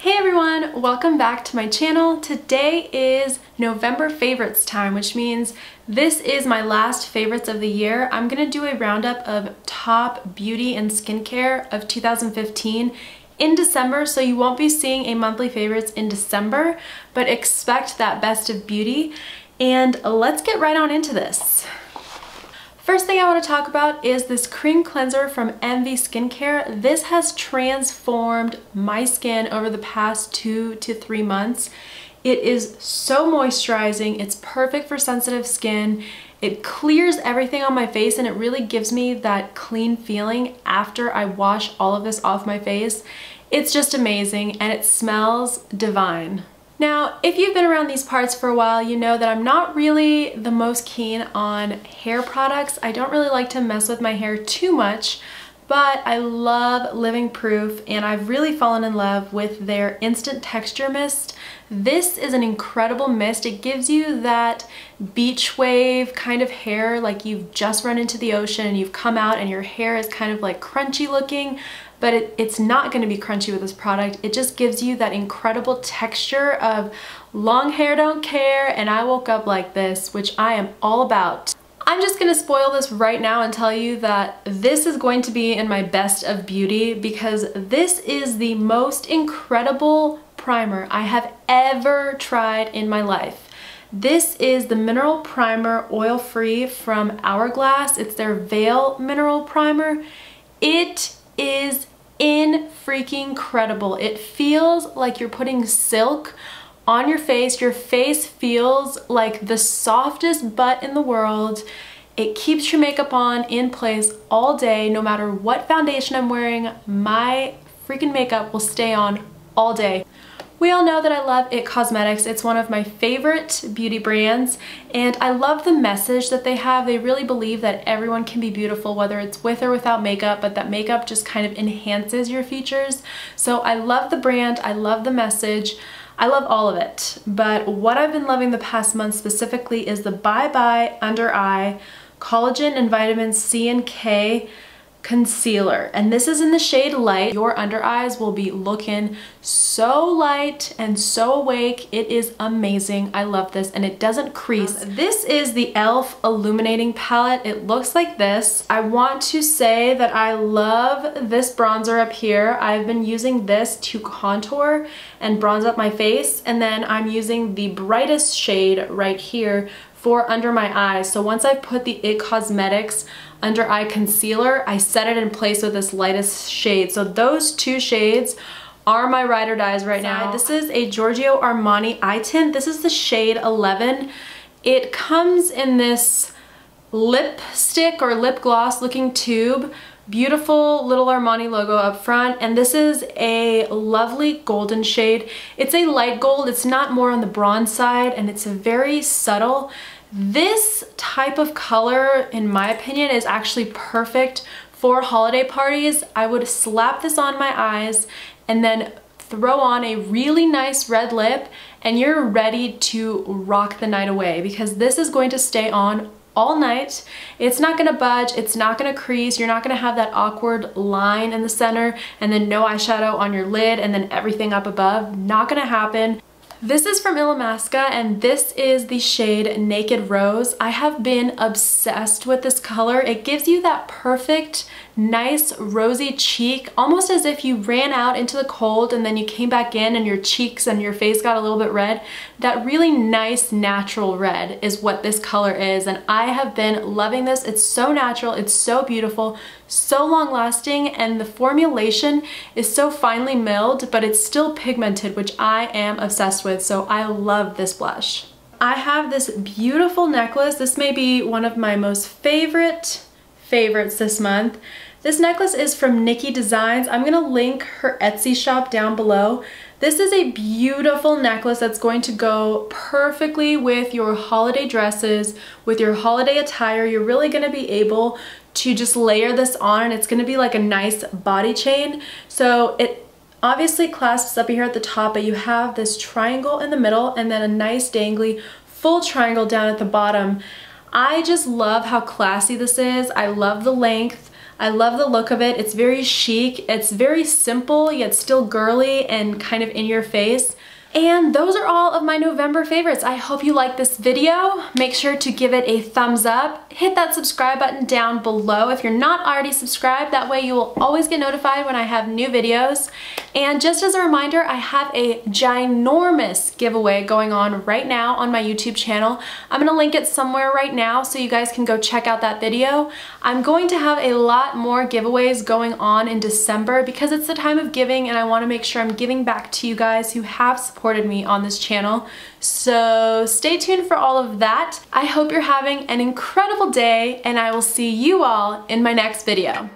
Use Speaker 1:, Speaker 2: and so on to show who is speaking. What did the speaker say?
Speaker 1: Hey everyone, welcome back to my channel. Today is November favorites time, which means this is my last favorites of the year. I'm gonna do a roundup of top beauty and skincare of 2015 in December, so you won't be seeing a monthly favorites in December, but expect that best of beauty. And let's get right on into this. First thing I want to talk about is this cream cleanser from Envy Skincare. This has transformed my skin over the past 2 to 3 months. It is so moisturizing. It's perfect for sensitive skin. It clears everything on my face and it really gives me that clean feeling after I wash all of this off my face. It's just amazing and it smells divine. Now, if you've been around these parts for a while, you know that I'm not really the most keen on hair products. I don't really like to mess with my hair too much, but I love Living Proof and I've really fallen in love with their Instant Texture Mist. This is an incredible mist. It gives you that beach wave kind of hair, like you've just run into the ocean and you've come out and your hair is kind of like crunchy looking, but it's not going to be crunchy with this product. It just gives you that incredible texture of long hair don't care and I woke up like this, which I am all about. I'm just gonna spoil this right now and tell you that this is going to be in my best of beauty because this is the most incredible primer I have ever tried in my life. This is the Mineral Primer Oil Free from Hourglass. It's their Veil Mineral Primer. It is freaking incredible. It feels like you're putting silk on your face. Your face feels like the softest butt in the world. It keeps your makeup on in place all day. No matter what foundation I'm wearing, my freaking makeup will stay on all day. We all know that I love IT Cosmetics. It's one of my favorite beauty brands and I love the message that they have. They really believe that everyone can be beautiful whether it's with or without makeup, but that makeup just kind of enhances your features. So I love the brand, I love the message, I love all of it. But what I've been loving the past month specifically is the Bye Bye Under Eye Collagen and Vitamin C and K concealer, and this is in the shade Light. Your under eyes will be looking so light and so awake. It is amazing. I love this and it doesn't crease. This is the e.l.f. Illuminating Palette. It looks like this. I want to say that I love this bronzer up here. I've been using this to contour and bronze up my face, and then I'm using the brightest shade right here for under my eyes. So once I've put the IT Cosmetics under eye concealer, I set it in place with this lightest shade. So those two shades are my ride or dies right now. This is a Giorgio Armani eye tint. This is the shade 11. It comes in this lipstick or lip gloss looking tube. Beautiful little Armani logo up front, and this is a lovely golden shade. It's a light gold, it's not more on the bronze side, and it's very subtle. This type of color, in my opinion, is actually perfect for holiday parties. I would slap this on my eyes and then throw on a really nice red lip and you're ready to rock the night away because this is going to stay on all night. It's not gonna budge, it's not gonna crease, you're not gonna have that awkward line in the center and then no eyeshadow on your lid and then everything up above. Not gonna happen. This is from Illamasqua and this is the shade Naked Rose. I have been obsessed with this color. It gives you that perfect, nice rosy cheek, almost as if you ran out into the cold and then you came back in and your cheeks and your face got a little bit red. That really nice natural red is what this color is, and I have been loving this. It's so natural, it's so beautiful, so long lasting, and the formulation is so finely milled, but it's still pigmented, which I am obsessed with, so I love this blush. I have this beautiful necklace. This may be one of my most favorites this month. This necklace is from Nikki Designs. I'm gonna link her Etsy shop down below. This is a beautiful necklace that's going to go perfectly with your holiday dresses, with your holiday attire. You're really gonna be able to just layer this on and it's gonna be like a nice body chain. So it obviously clasps up here at the top, but you have this triangle in the middle and then a nice dangly full triangle down at the bottom. I just love how classy this is. I love the length. I love the look of it. It's very chic. It's very simple, yet still girly and kind of in your face. And those are all of my November favorites. I hope you like this video. Make sure to give it a thumbs up. Hit that subscribe button down below if you're not already subscribed. That way you will always get notified when I have new videos. And just as a reminder, I have a ginormous giveaway going on right now on my YouTube channel. I'm gonna link it somewhere right now so you guys can go check out that video. I'm going to have a lot more giveaways going on in December because it's the time of giving and I wanna make sure I'm giving back to you guys who have supported me on this channel. So stay tuned for all of that. I hope you're having an incredible day and I will see you all in my next video.